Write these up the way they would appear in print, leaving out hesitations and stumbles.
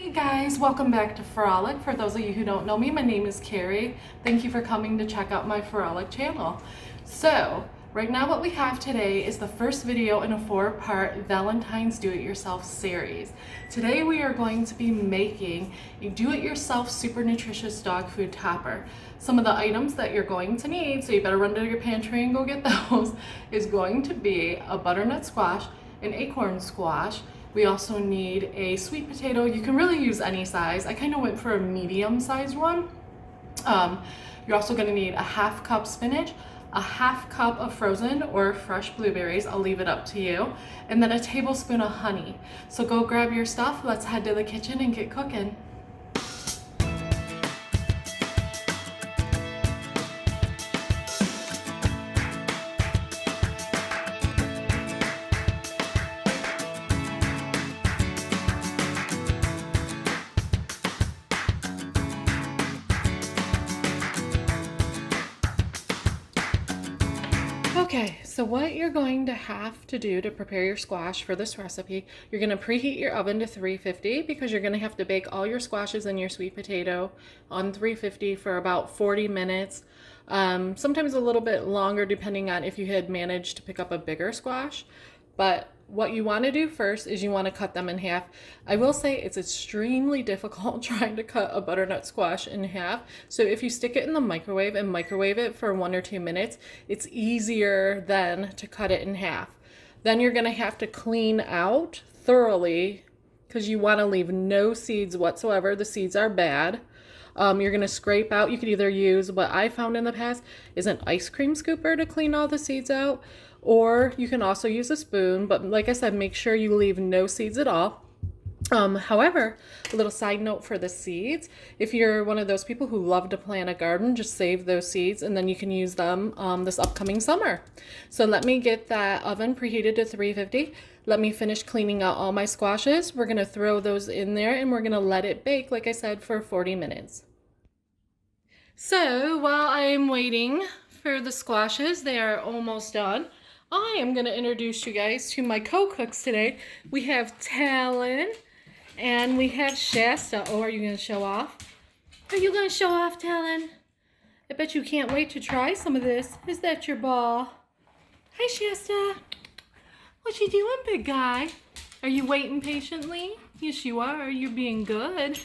Hey guys, welcome back to Fur-rolic. For those of you who don't know me, my name is Carrie. Thank you for coming to check out my Fur-rolic channel. So, right now what we have today is the first video in a 4-part Valentine's Do-It-Yourself series. Today we are going to be making a do-it-yourself super nutritious dog food topper. Some of the items that you're going to need, so you better run to your pantry and go get those, is going to be a butternut squash, an acorn squash. We also need a sweet potato. You can really use any size. I kind of went for a medium-sized one. You're also going to need a half cup spinach, a half cup of frozen or fresh blueberries. I'll leave it up to you. And then a tablespoon of honey. So go grab your stuff. Let's head to the kitchen and get cooking. Okay, so what you're going to have to do to prepare your squash for this recipe, you're going to preheat your oven to 350 because you're going to have to bake all your squashes and your sweet potato on 350 for about 40 minutes. Sometimes a little bit longer depending on if you had managed to pick up a bigger squash. But what you want to do first is you want to cut them in half. I will say it's extremely difficult trying to cut a butternut squash in half. So if you stick it in the microwave and microwave it for 1 or 2 minutes, it's easier then to cut it in half. Then you're going to have to clean out thoroughly because you want to leave no seeds whatsoever. The seeds are bad. You're going to scrape out. You could either use what I found in the past is an ice cream scooper to clean all the seeds out, or you can also use a spoon, but like I said, make sure you leave no seeds at all. However, a little side note for the seeds, if you're one of those people who love to plant a garden, just save those seeds and then you can use them this upcoming summer. So let me get that oven preheated to 350. Let me finish cleaning out all my squashes. We're going to throw those in there and we're going to let it bake, like I said, for 40 minutes. So while I'm waiting for the squashes, they are almost done. I am going to introduce you guys to my co-cooks today. We have Talon and we have Shasta. Oh, are you going to show off? Are you going to show off, Talon? I bet you can't wait to try some of this. Is that your ball? Hi, Shasta. What you doing, big guy? Are you waiting patiently? Yes, you are. You're being good.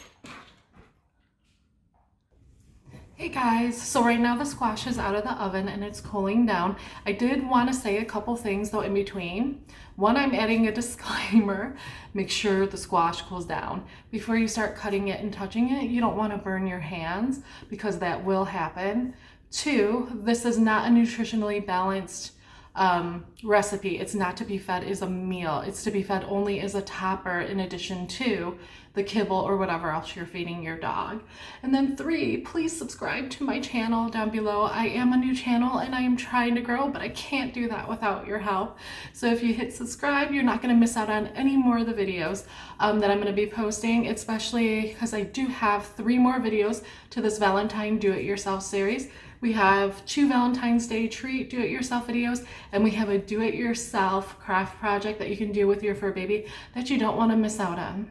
Hey guys, so right now the squash is out of the oven and it's cooling down. I did want to say a couple things though in between. One, I'm adding a disclaimer. Make sure the squash cools down. Before you start cutting it and touching it, you don't want to burn your hands because that will happen. Two, this is not a nutritionally balanced recipe. It's not to be fed as a meal. It's to be fed only as a topper in addition to the kibble or whatever else you're feeding your dog. And then 3, please subscribe to my channel down below. I am a new channel and I am trying to grow, but I can't do that without your help. So if you hit subscribe, you're not going to miss out on any more of the videos that I'm going to be posting, especially because I do have 3 more videos to this Valentine Do-It-Yourself series. We have 2 Valentine's Day treat do-it-yourself videos, and we have a do-it-yourself craft project that you can do with your fur baby that you don't want to miss out on.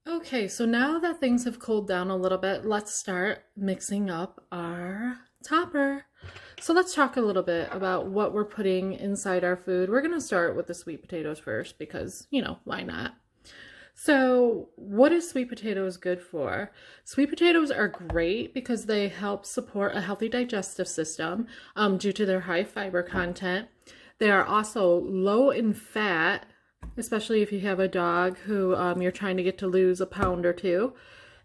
Okay, so now that things have cooled down a little bit, let's start mixing up our topper. So let's talk a little bit about what we're putting inside our food. We're going to start with the sweet potatoes first because, you know, why not? So what is sweet potatoes good for? Sweet potatoes are great because they help support a healthy digestive system due to their high fiber content. They are also low in fat, especially if you have a dog who you're trying to get to lose a pound or 2.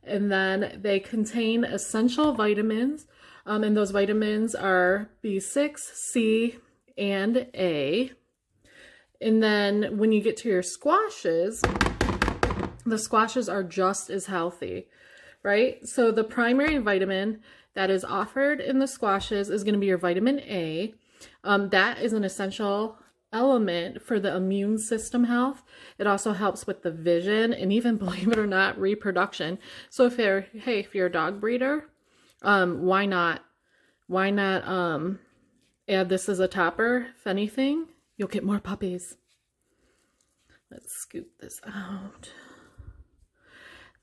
And then they contain essential vitamins, and those vitamins are B6, C, and A. And then when you get to your squashes, the squashes are just as healthy, right? So the primary vitamin that is offered in the squashes is going to be your vitamin A. That is an essential element for the immune system health. It also helps with the vision and even, believe it or not, reproduction. So if you're a dog breeder, why not add this as a topper? If anything, you'll get more puppies. Let's scoop this out.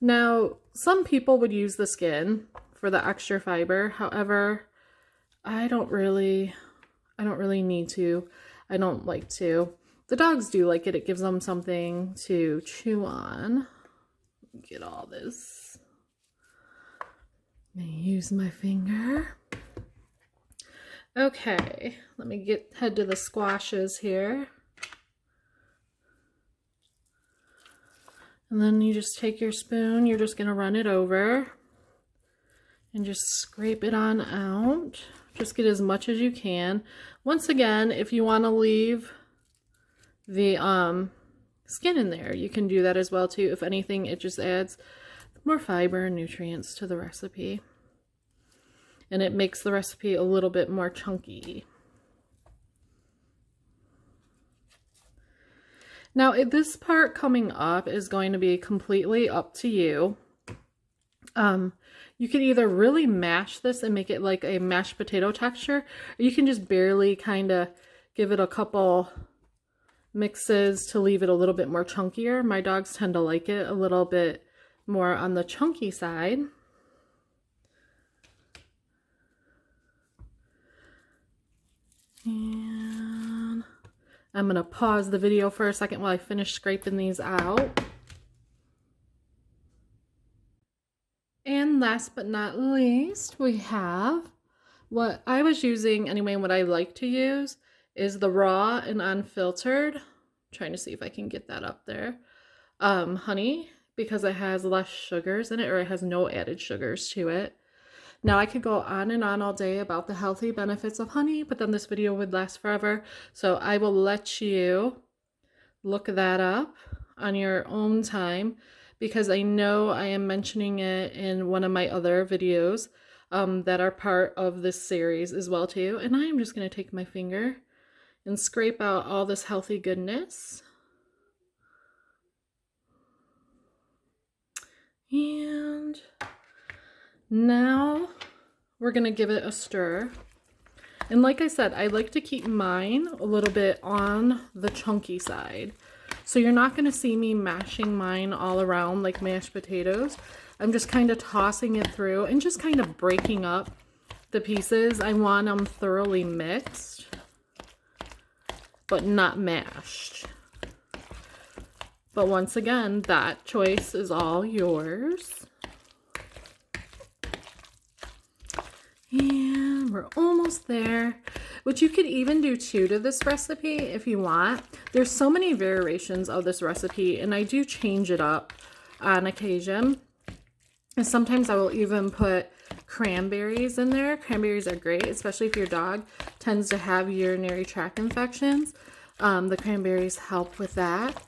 Now, some people would use the skin for the extra fiber. However, I don't really need to. I don't like to. The dogs do like it. It gives them something to chew on. Get all this. Let me use my finger. Okay, let me head to the squashes here. And then you just take your spoon, you're just gonna run it over and just scrape it on out. Just get as much as you can. Once again, if you want to leave the skin in there, you can do that as well too. If anything, it just adds more fiber and nutrients to the recipe. And it makes the recipe a little bit more chunky. Now, this part coming up is going to be completely up to you. You can either really mash this and make it like a mashed potato texture, or you can just barely kind of give it a couple mixes to leave it a little bit more chunkier. My dogs tend to like it a little bit more on the chunky side. And I'm going to pause the video for a second while I finish scraping these out. And last but not least, we have what I was using anyway, what I like to use is the raw and unfiltered. I'm trying to see if I can get that up there. Honey, because it has less sugars in it, or it has no added sugars to it. Now, I could go on and on all day about the healthy benefits of honey, but then this video would last forever. So I will let you look that up on your own time, because I know I am mentioning it in one of my other videos that are part of this series as well too. And I am just going to take my finger and scrape out all this healthy goodness. And now we're going to give it a stir. And like I said, I like to keep mine a little bit on the chunky side. So you're not going to see me mashing mine all around like mashed potatoes. I'm just kind of tossing it through and just kind of breaking up the pieces. I want them thoroughly mixed, but not mashed. But once again, that choice is all yours. And we're almost there. Which you could even do too to this recipe if you want. There's so many variations of this recipe, and I do change it up on occasion. And sometimes I will even put cranberries in there. Cranberries are great, especially if your dog tends to have urinary tract infections. The cranberries help with that.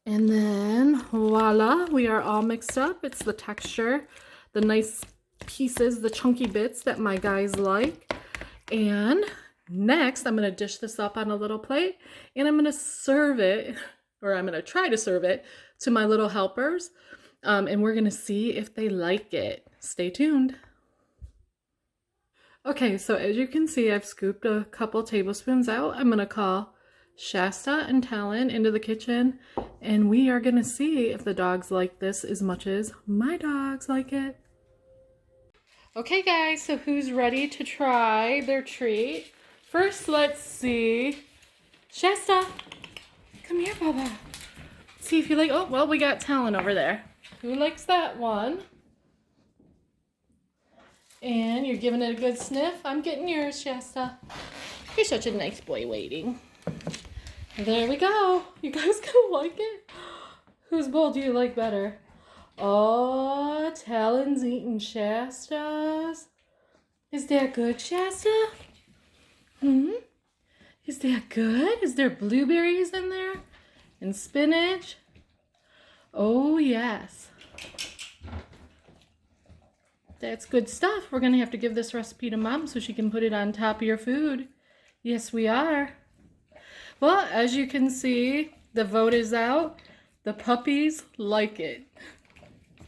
And then voila, we are all mixed up. It's the texture, the nice pieces, the chunky bits that my guys like. And next, I'm going to dish this up on a little plate, and I'm going to serve it, or I'm going to try to serve it to my little helpers, and we're going to see if they like it. Stay tuned. Okay, so as you can see, I've scooped a couple tablespoons out. I'm going to call Shasta and Talon into the kitchen, and we are going to see if the dogs like this as much as my dogs like it. Okay guys, so who's ready to try their treat? First, let's see. Shasta, come here, Baba. See if you like, oh, well, we got Talon over there. Who likes that one? And you're giving it a good sniff. I'm getting yours, Shasta. You're such a nice boy waiting. There we go. You guys gonna like it? Whose bowl do you like better? Oh, Talon's eating Shasta's. Is that good, Shasta? Is that good? Is there blueberries in there? And spinach? Oh, yes. That's good stuff. We're going to have to give this recipe to Mom so she can put it on top of your food. Yes, we are. Well, as you can see, the vote is out. The puppies like it.